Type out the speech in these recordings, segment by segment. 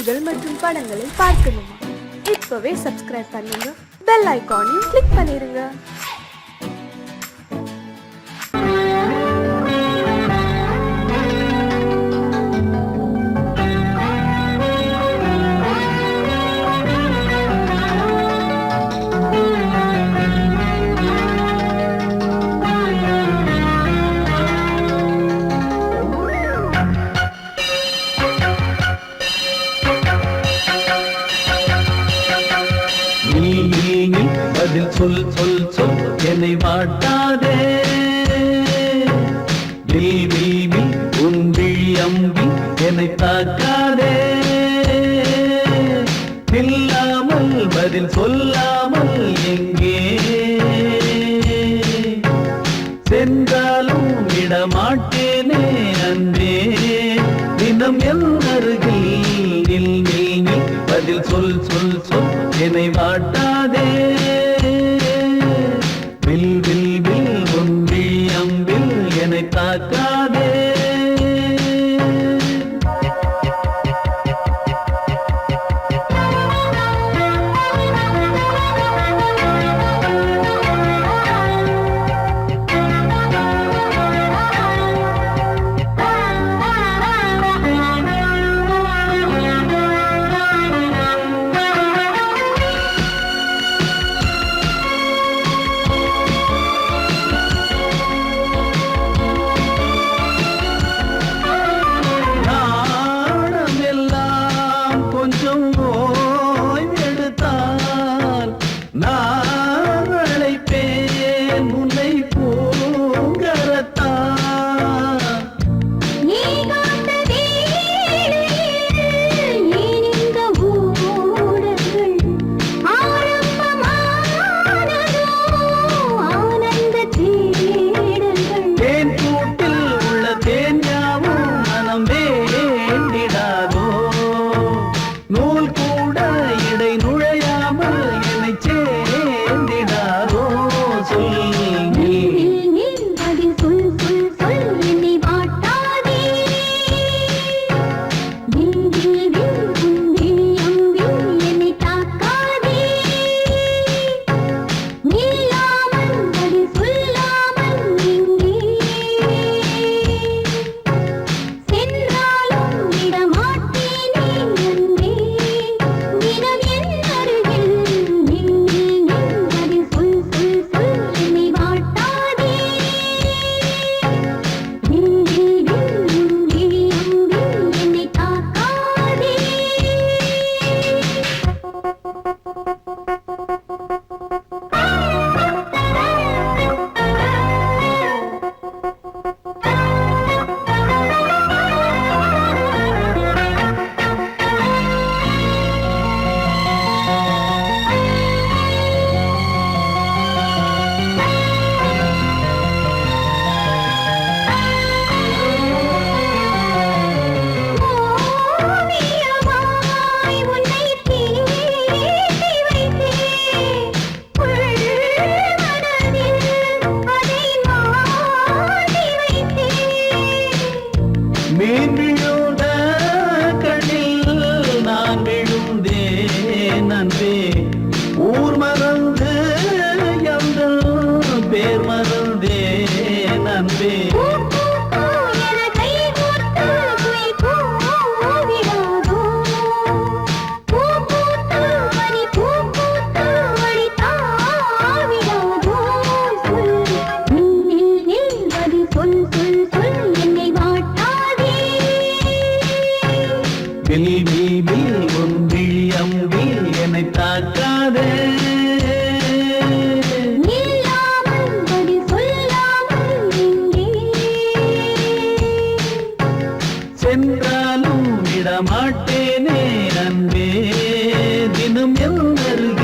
பாடல்கள் மற்றும் படங்களை பார்க்கணுமா? இப்பவே சப்ஸ்கிரைப் பண்ணுங்க, பெல் ஐகானையும் கிளிக் பண்ணிருங்க. சொல் சொல் சொல் என்னை வாட்டாதே, உன் விழி அம்பி என்னை தாக்காதே, இல்லாமல் பதில் சொல்லாமல் எங்கே சென்றாலும் விடமாட்டேனே அன்பே, தினம் என் அருகில் நில் நில் நில், பதில் சொல் சொல் சொல் என்னை வாட்டாதே, வில் வில் வில் உன் விழி அம்பில் என்னை தாக்காதே. ஊர் மறந்து எங்கள் பேர் மறந்தே நன்பே, உன் விழி அம்பில் என்னை தாக்காதே, சென்றாலும் விடமாட்டேனே அன்பே, தினம் என் அருகில்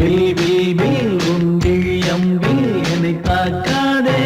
வில் வில் வில் உன் விழி அம்பில் என்னை தாக்காதே.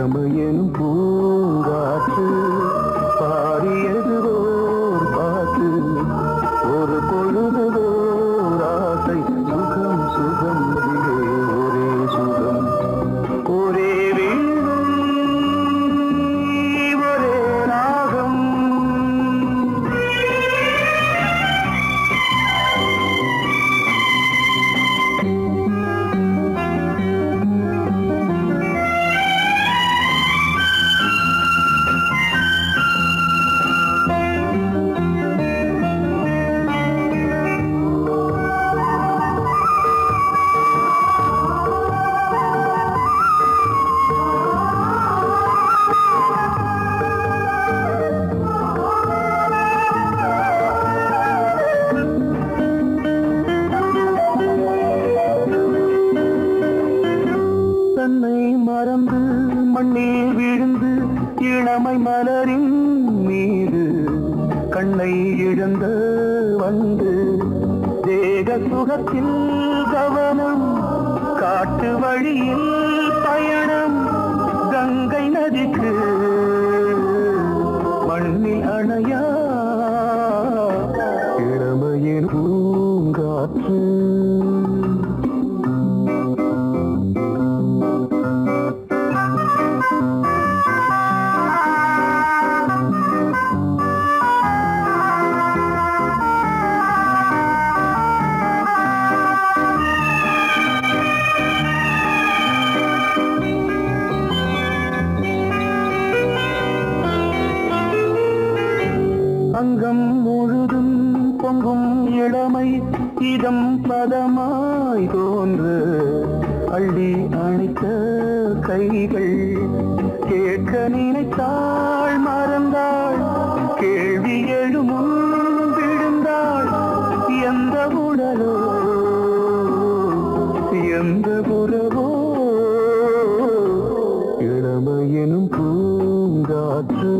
இளமையெனும் பூங்காற்று பாடியது ஓர் பாட்டு ஒரு பொழுதுதோர் ஆசை சுகம் சுகம் இதிலே ஒரே சுகம் ஒரே வீணை ஒரே ராகம் தன்னை மறந்து மண்ணில் விழுந்து இளமை மலரின் மீது கண்ணை இழந்த வந்து தேக சுகத்தில் கவனம் காட்டு வழியில் பயணம் கங்கை நதிக்கு மண்ணில் அணையா இளமையின் பூங்காற்று அங்கம் முழுதும் பொங்கும் இளமை இதம் பதமாய் தோன்று அள்ளி அணைத்த கைகள் கேட்க நினைத்தாள் மறந்தாள் கேள்வி எழுமுன் விழுந்தாள் எந்த உடலோ எந்த புறவோ இளமையெனும் பூங்காற்று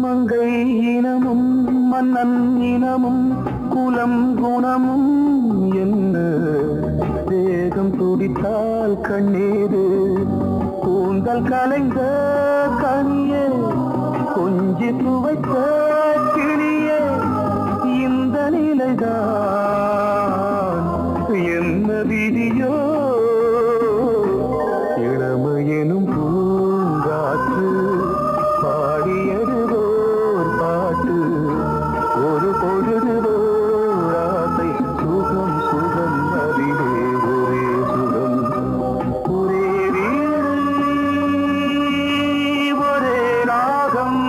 மங்கை இனமும் மன்னன் இனமும் குலம் குணமும் என்ன தேகம் துடித்தால் கண்ணீரு கூந்தல் கலைந்த கனியே கொஞ்சி துவைத்த கிளியே இந்த நிலைதான் என்ன விதியோ இளமையெனும் பூங்காற்று பாடியதுவோர் பாட்டு ஒரு பொழுதுவோர் ஆசை சுகம் சுகம் அதிலே ஒரே சுகம் ஒரே வீணை ஒரே ராகம்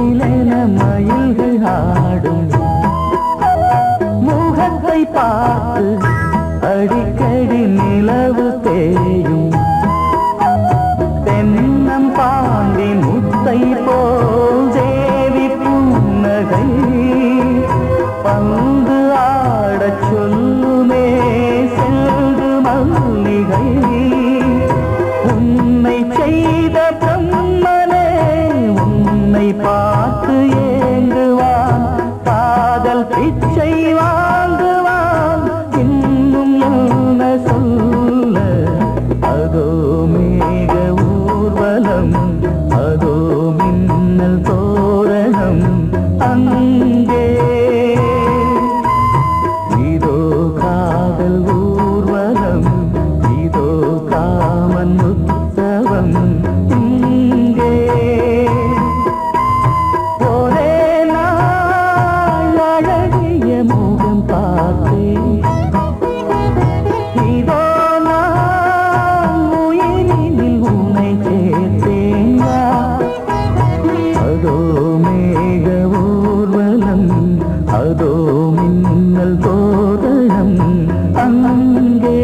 குயிலென மயில்கள் ஆடும் முகத்தை பார்த்து அடிக்கடி நிலவு தேயும் தென்னம் பாண்டி முத்தை போல் தேவி புன்னகை பந்து ஆடச் சொல்லுமே செல்கு மல்லிகை உன்னை செய்த பிரம்மனே உன்னை பார்த்து ஏங்குவான் காதல் பிச்சை வாங்குவான் இன்னும் என்ன சொல்ல அதோ மேக ஊர்வலம் அதோ மின்னல் தோரணம் அங்கே இதோ காதல் ஊர்வலம் இதோ காமன் உற்சவம் இங்கே ஒரே நாள் அழகிய முகம் பார்த்தேன் இதோ நான் உயிரினில் உன்னை சேர்த்தேன் அதோ மேக ஊர்வலம் அதோ மின்னல் தோரணம் அங்கே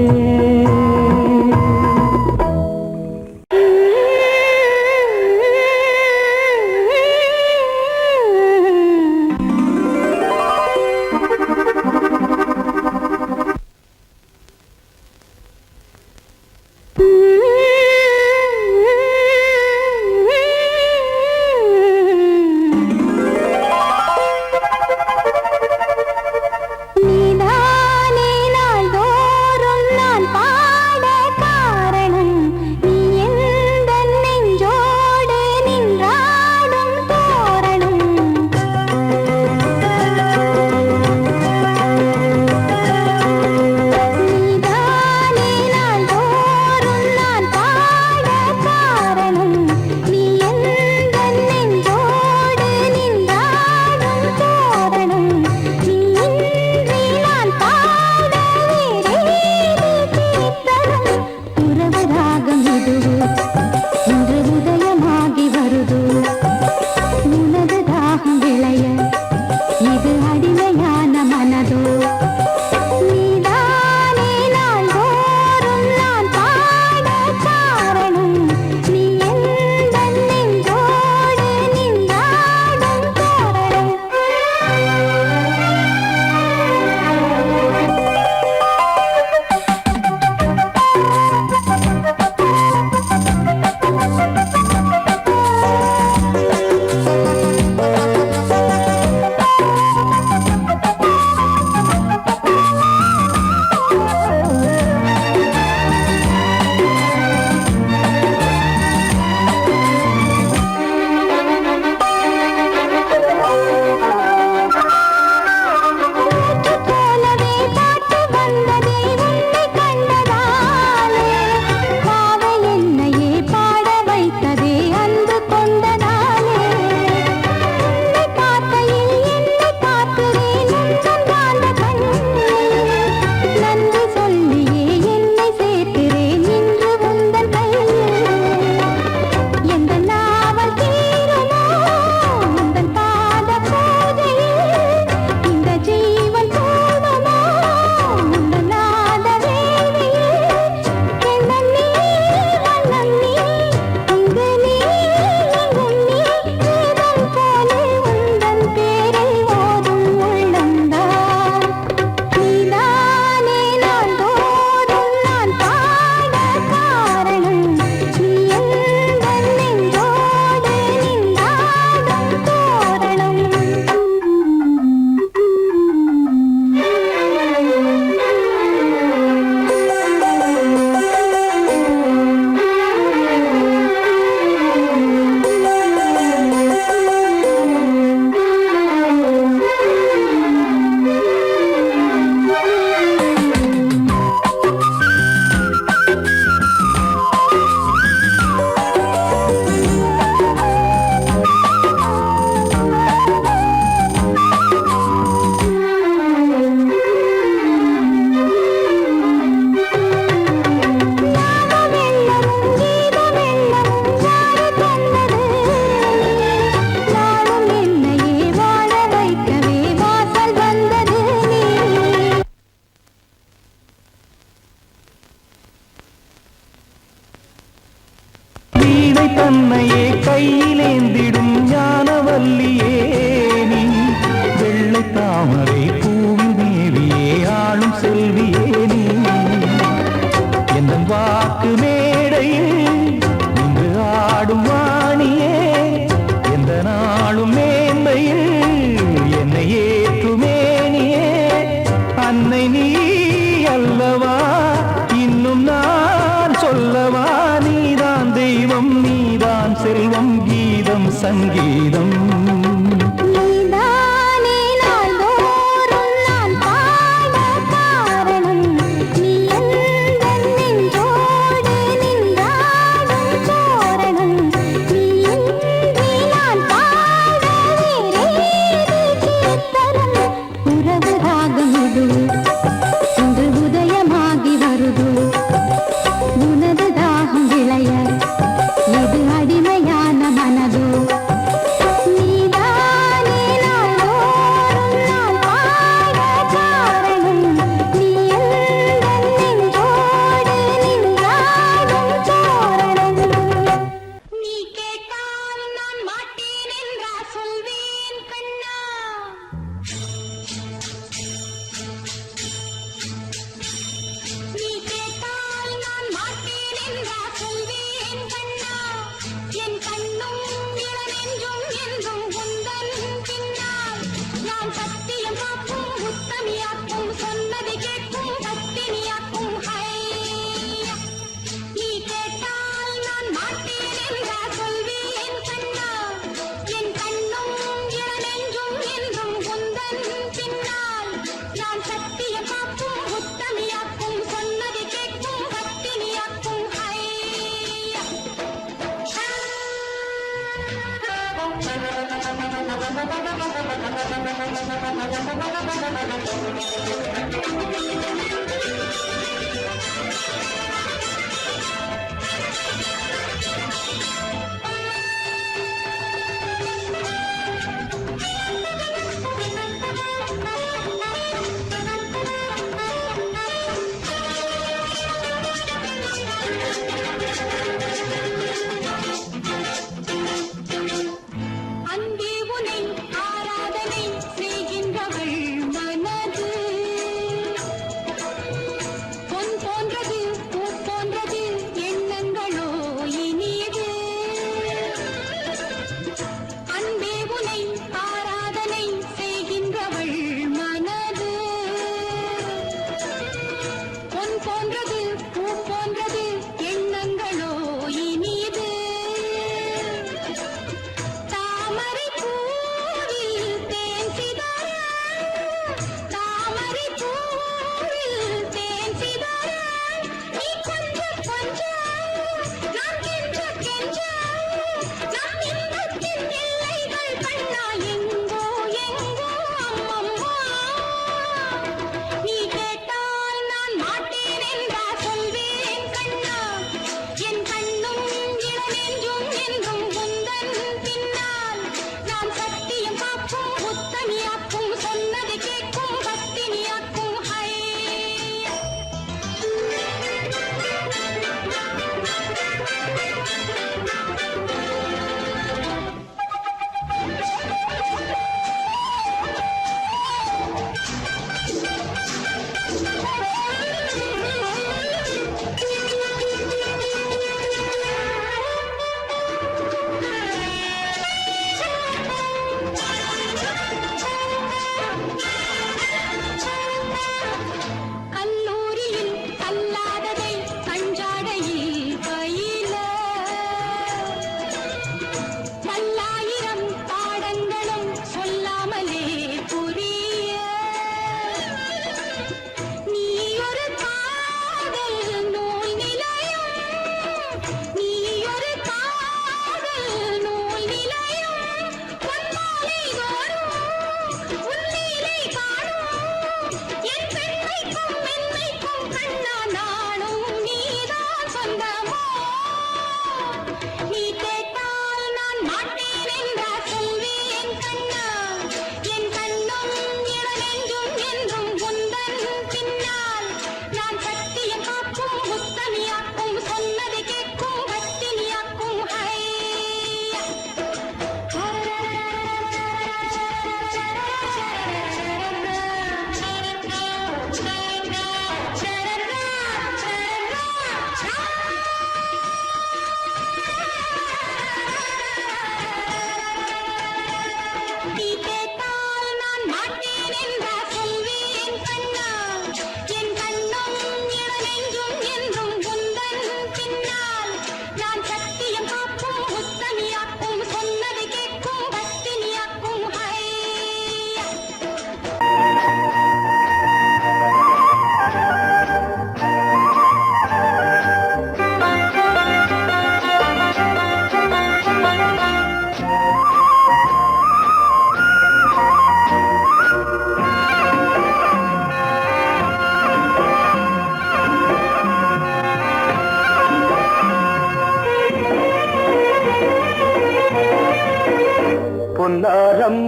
பொன்னாரம்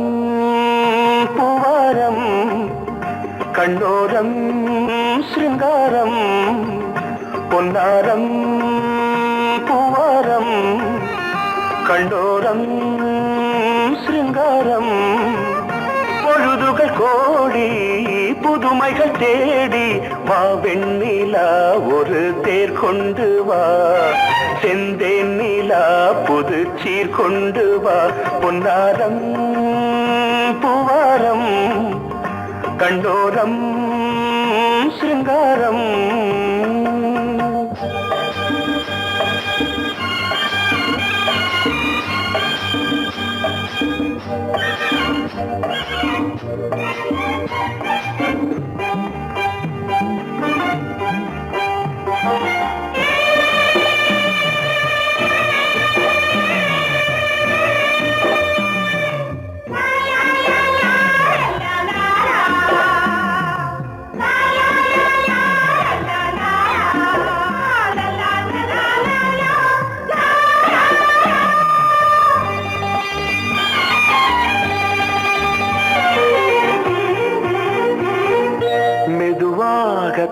பூவாரம் கண்ணோரம் சிருங்காரம் பொன்னாரம் பூவாரம் கண்ணோரம் சிருங்காரம் பொழுதுகள் கோடி புதுமைகள் தேடி வா வெண்ணிலா ஒரு தேர் கொண்டு வா செந்தேன் நிலா புது சீர் கொண்டு வா பொன்னாரம் பூவாரம் கண்டோரம் சிருங்காரம்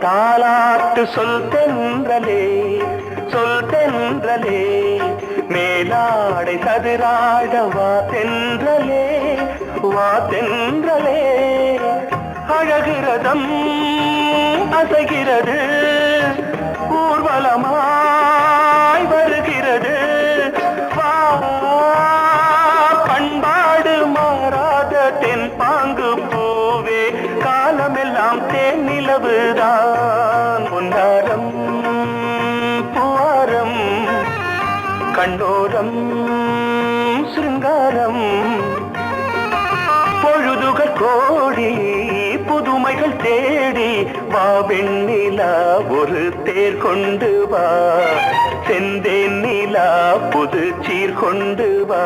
தாலாட்டு சொல் தென்றலே சொல் தென்றலே மேலாடை சதுராட வா தென்றலே வா தென்றலே அழகிறதம் அசைகிறது ஊர்வலமாய் வருகிறது வா பண்பாடு மாறாத தென் பாங்கு பூவே காலமெல்லாம் தேன் நிலவுதான் பொன்னாரம் பூவாரம் கண்ணோரம் சிருங்காரம் பொழுதுகள் கோடி புதுமைகள் தேடி வா வெண்ணிலா ஒரு தேர் கொண்டு வா செந்தேன் நிலா புது சீர் கொண்டு வா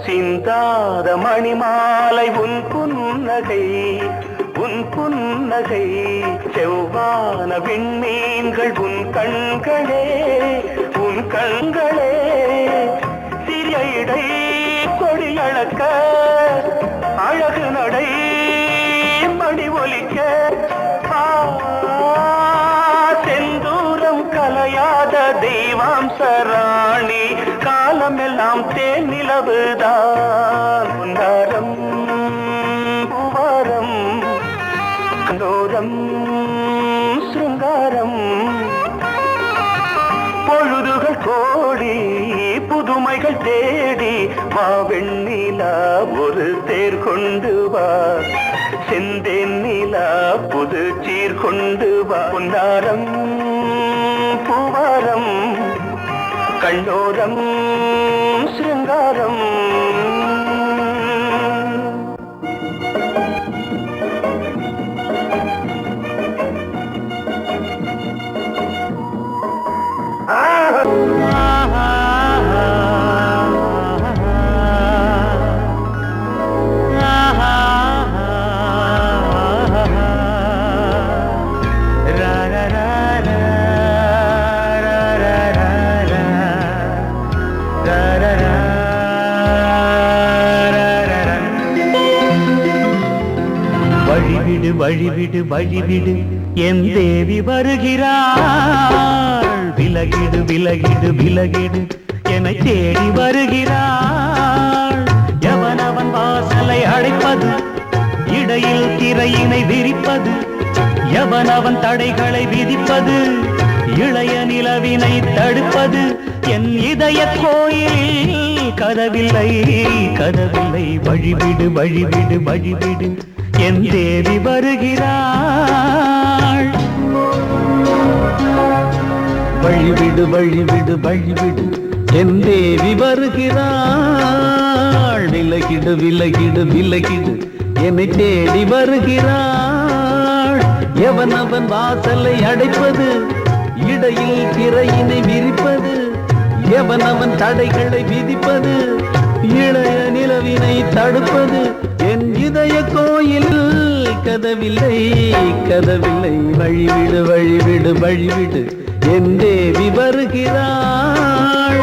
சிந்தாத மணிமாலை உன் புன்னகை செவ்வான விண்மீன்கள் உன் கண்களே சிறிய இடை கொடியளக்க அழகு நடை மணி ஒலிக்க செந்தூரம் கலையாத தெய்வாம்சராணி காலமெல்லாம் தேன் நிலவுதான் பொன்னாரம் பூவாரம் கண்டோரம் சிருங்காரம் பொழுதுகள் கோடி புதுமைகள் தேடி வா வெண்ணிலா ஒரு தேர் கொண்டு வா செந்தேன் நிலா புது சீர் கொண்டு வா பொன்னாரம் பூவாரம் கண்டோரம் சிருங்காரம் வழிவிடு வழிவிடு வழிவிடு என் தேவி வருகிறாள் விலகிடு விலகிடு விலகிடு என்னை தேடி வருகிறாள் எவனவன் வாசலை அடைப்பது இடையில் திரையினை விரிப்பது எவனவன் தடைகளை விதிப்பது இளைய நிலவினை தடுப்பது என் இதய கோயில் கதவில்லை கதவில்லை வழிவிடு வழிவிடு வழிவிடு என் தேவி வருகிறாள் வழிவிடு வழிவிடு வழிவிடு என் தேவி வருகிறாள் விலகிடு விலகிடு விலகிடு என்னை தேடி வருகிறாள் எவனவன் வாசலை அடைப்பது இடையில் திரையினை விரிப்பது எவனவன் தடைகளை விதிப்பது இளைய நிலவினை தடுப்பது என் இதய கோயில் கதவில்லை கதவில்லை வழிவிடு வழிவிடு வழிவிடு என் தேவி வருகிறாள்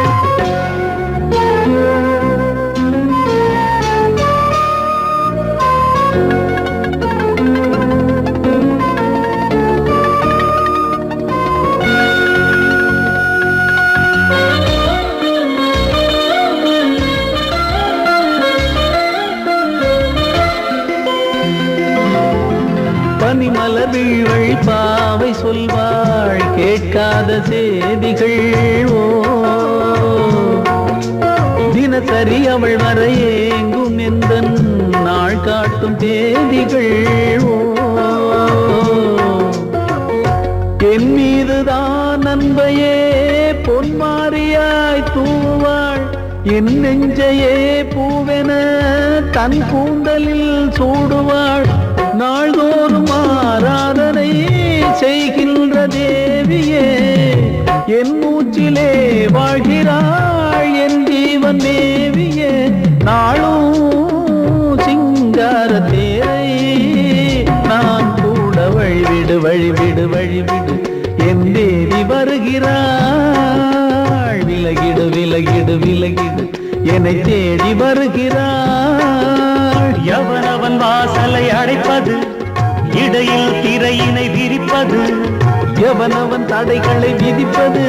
பனிமலர் வீழ்வழி பாவை சொல்வாள் கேட்காத செய்திகள் ஓ தினசரி அவள் வர ஏங்கும் எந்த நாள் காட்டும் தேதிகள் ஓ என் மீதுதான் அன்பையே என் நெஞ்சையே பூவென தன் கூந்தலில் சூடுவாள் நாள்தோறும் ஆராதனை செய்கின்ற தேவியே என் மூச்சிலே வாழ்கிறாள் என் ஜீவன் தேவியே நாளும் சிங்கார தேரை நான் கூட வழிவிடு வழிவிடு வழிவிடு என் தேவி வருகிறாள் விலகிடு விலகிடு விலகிடு என்னை தேடி வருகிறாள் எவனவன் வாசலை அடைப்பது இடையில் திரையினை விரிப்பது எவனவன் தடைகளை விதிப்பது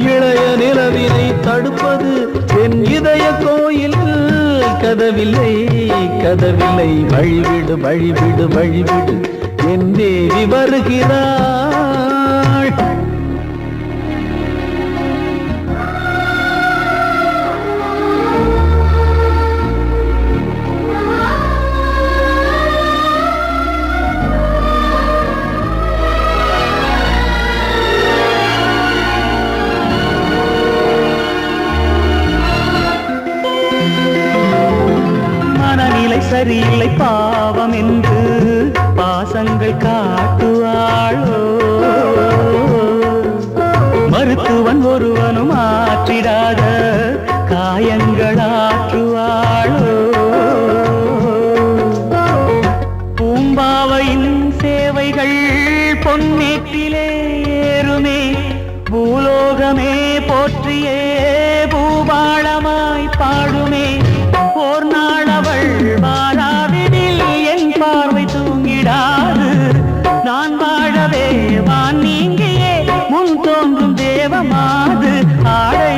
இளைய நிலவினை தடுப்பது என் இதய கோயில் கதவில்லை கதவில்லை வழிவிடு வழிவிடு வழிவிடு என் தேவி வருகிறாள் சரியில்லை பாவம் என்று பாசங்கள் காட்டுவாளோ மருத்துவன் ஒருவனும் ஆற்றிடாத காயங்களாற்றுவாளோ பூம்பாவையின் சேவைகள் பொன்னேற்றிலே ஏறுமே பூலோகமே போற்றியே பூபாளமாய் பாடுமே ஓர் நாள் அவள் வாராவிடில் என் பார்வை தூங்கிடாது நான் வாழவே வான் நீங்கியே முன் தோன்றும் தேவமாது ஆடை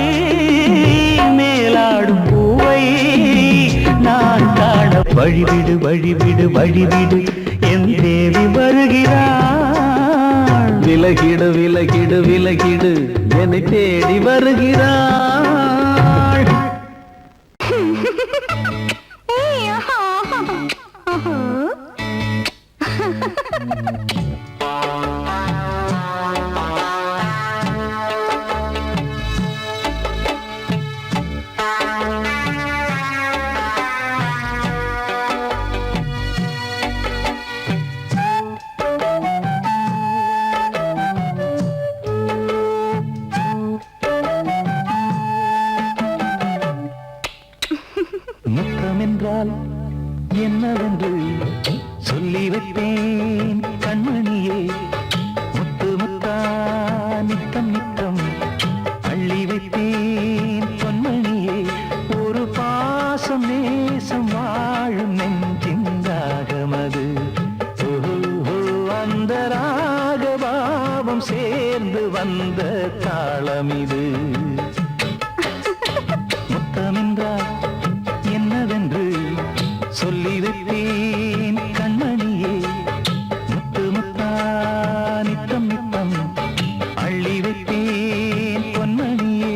மேலாடும் பூவை நான் காண வழிவிடு வழிவிடு வழிவிடு என் தேவி வருகிறாள் விலகிடு விலகிடு விலகிடு என்னை தேடி வருகிறாள் முத்தமென்றால் என்னவென்று சொல்லி வைப்பேன் கண்மணியே முத்து முத்தா நித்தம் நித்தம் அள்ளி வைப்பேன் பொன்மணியே ஒரு பாசம் நேசம் வாழும் நெஞ்சிந்தாகமது அந்த ராகபாவம் சேர்ந்து வந்த தாளமிது முத்தமென்றால் என்னவென்று சொல்லி வைப்பேன் கண்மணியே முத்து முத்தா நித்தம் நித்தம் அள்ளி வைப்பேன் பொன்மணியே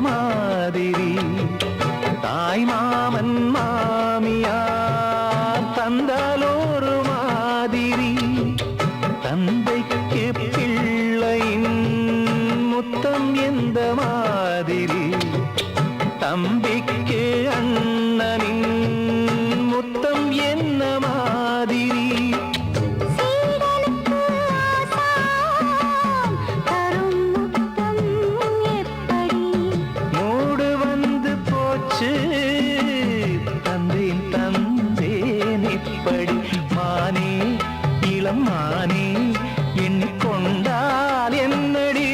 மாதிரி தாய் மாமன் மாமியார் தந்தாலோரு மாதிரி தந்தைக்கு பிள்ளையின் முத்தம் எந்த மாதிரி தம்பிக்கு அண்ணனின் முத்தம் என்ன மாதிரி மானே இளம் மானே எண்ணிக்கொண்டால் என்னடி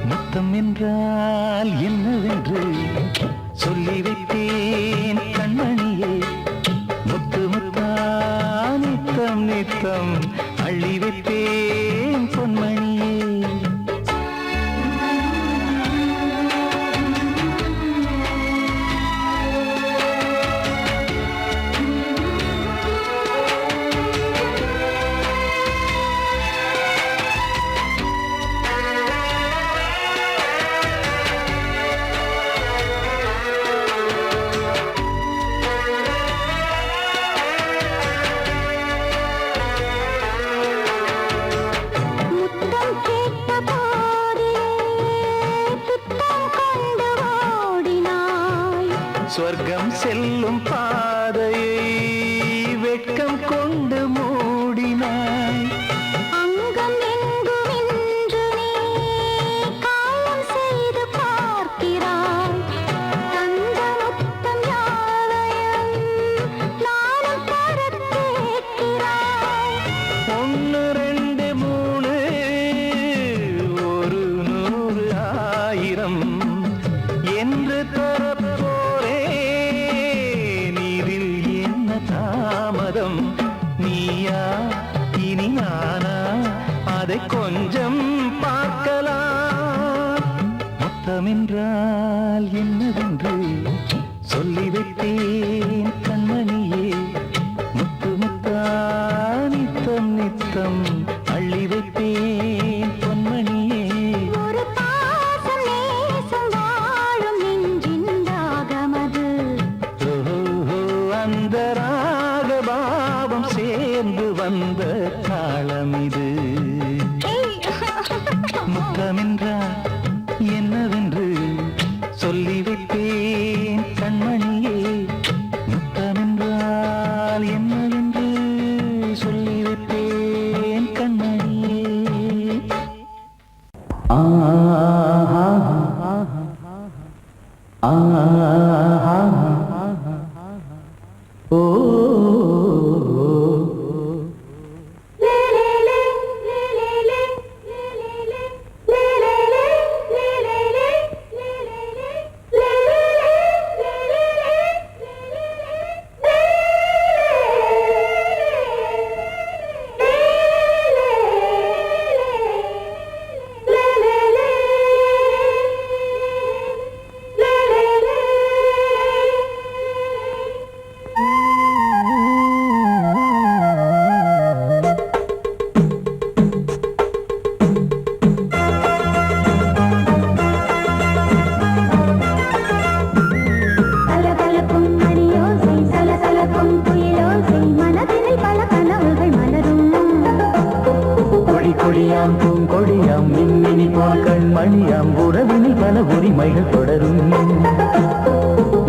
முத்தம் என்றால் என்னவென்று சொல்லி நித்தம் அள்ளி வைப்பேன் பொன்மணியே. சொர்க்கம் செல்லும் பாதையை வெட்கம் கொண்டு மூடினாய். அங்கம் எங்கும் இன்று நீ காயம் செய்து பார்க்கிறாய். தந்த முத்தம் யாவையும் நானும் தர கேட்கிறாய். 1 2 3 ஒரு 100 1000 என்று தரப்போரே. நீரில் என்ன தாமதம்? நீயா இனி நானா? அதை கொஞ்சம் பார்க்கலாம். முத்தமென்றால் என்னவென்று சொல்லி வைத்தேன் கண்மணியே. முத்து முத்தா நித்தம் நித்தம் அள்ளி வைப்பேன் பொன்மணியே. ஒரு பாசம் நேசம் வாழும் நெஞ்சின் ராகமது. ஓஹோ, அந்த ராகபாவம் சேர்ந்து வந்த தாளம் இது. முத்தமென்றால் என்னவென்று சொல்லி வைப்பேன் கண்மணியே. முத்தமென்றால் என்னவென்று சொல்லி வைப்பேன் கண்மணியே. கலகலக்கும் மணியோசை சலசலக்கும் குயிலோசை மனதினில் பல கனவுகள் மலரும். கொடி கொடியாம் பூங்கொடியாம் மின்மினி போல் கண்மணியாம் உறவினில் பல உரிமைகள் தொடரும்.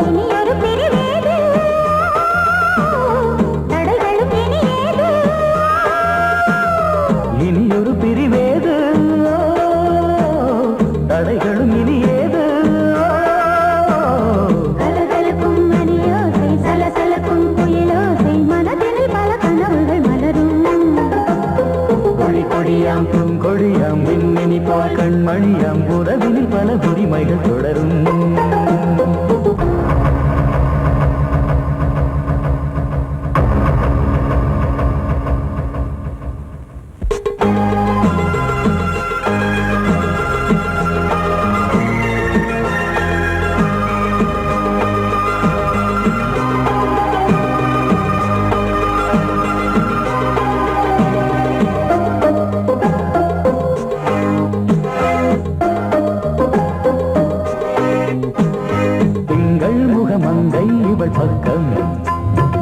இனி ஒரு பிரிவேது தடைகளும் இனி ஏது. இனியொரு பிரிவேது தடைகளும் இனி ஏது. கலகலக்கும் மணியோசை சலசலக்கும் குயிலோசை மனதினில் பல கனவுகள் மலரும். கொடி கொடியாம் பூங்கொடியாம் மின்மினி போல் கண்மணியாம் உறவினில் பல உரிமைகள் தொடரும். திங்கள் முகமங்கை இவள் பக்கம்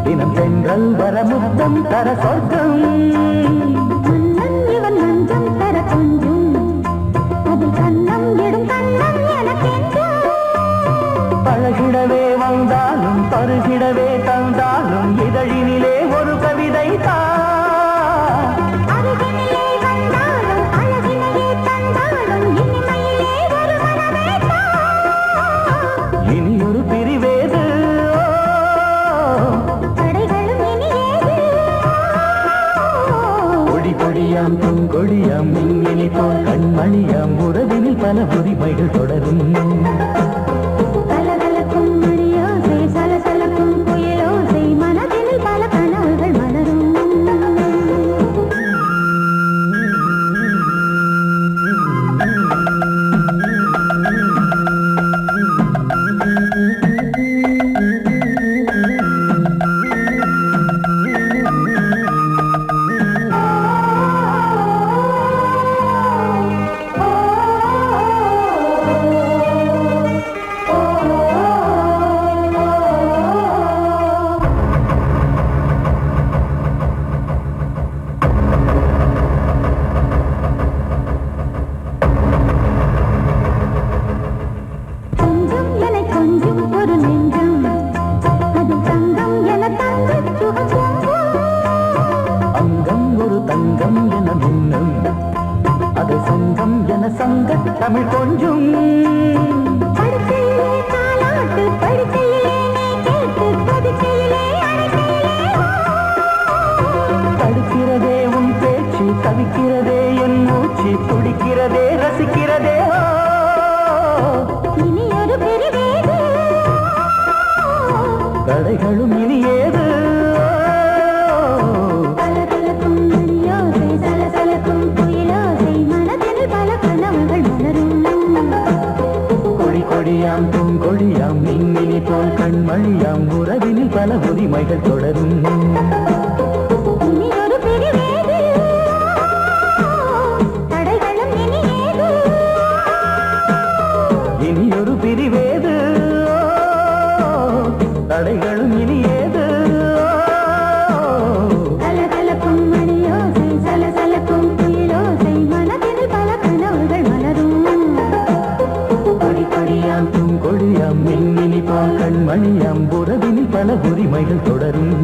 தினம் சென்றல் வர முத்தம் தர சொர்க்கம். மன்னன் இவன் மஞ்சம் தர கொஞ்சும் அதில் கண்ணம் இடும் கண்ணம் எனக்கென்றும். பழகிடவே வந்தாலும் பருகிடவே தந்தாலும் இதழினிலே ஒரு கவிதை தான். அருகினிலே வந்தாலும் அழகினையே தந்தாலும் இனிமையிலே ஒரு மனமே தான். இனியொரு பிரிவேது தடைகளும் இனி ஏது. கொடி கொடியாம் பூங்கொடியாம் மின்மினி போல் கண்மணியாம் உறவினில் பல உரிமைகள் தொடரும். கலகலக்கும் மணியோசை சலசலக்கும் குயிலோசை மனதினில் பல கனவுகள் மலரும். தங்கம் என மின்னும் அது சங்கம் என சங்க தமிழ் கொஞ்சும் படுக்கையிலே தாலாட்டு படுக்கையிலே நீ கேட்டு படுக்கையிலே அழைக்கையிலே தடுக்கிறதே உன் பேச்சு தவிக்கிறதே என் மூச்சு துடிக்கிறதே ரசிக்கிறதே இனி ஒரு பிரிவேது தடைகளும் இனி ஏது கலகலக்கும் மணியோசை சலசலக்கும் குயிலோசை மனதில் பல கனவுகள் மலரும் கொடி கொடியாம் பூங்கொடியாம் மின்மினி போல் கண்மணியாம் உறவினில் பல உரிமைகள் தொடரும் இனி ஒரு பிரிவேது தடைகளும் இனி ஏது இனி ஒரு பிரிவேது தடைகளும் இனி ஏது கலகலக்கும் மணியோசை சலசலக்கும் குயிலோசை மனதில் பல கனவுகள் மலரும் கொடி கொடியாம் பூங்கொடியாம் மின்மினி போல் கண்மணியாம் உறவினில் பல உரிமைகள் தொடரும்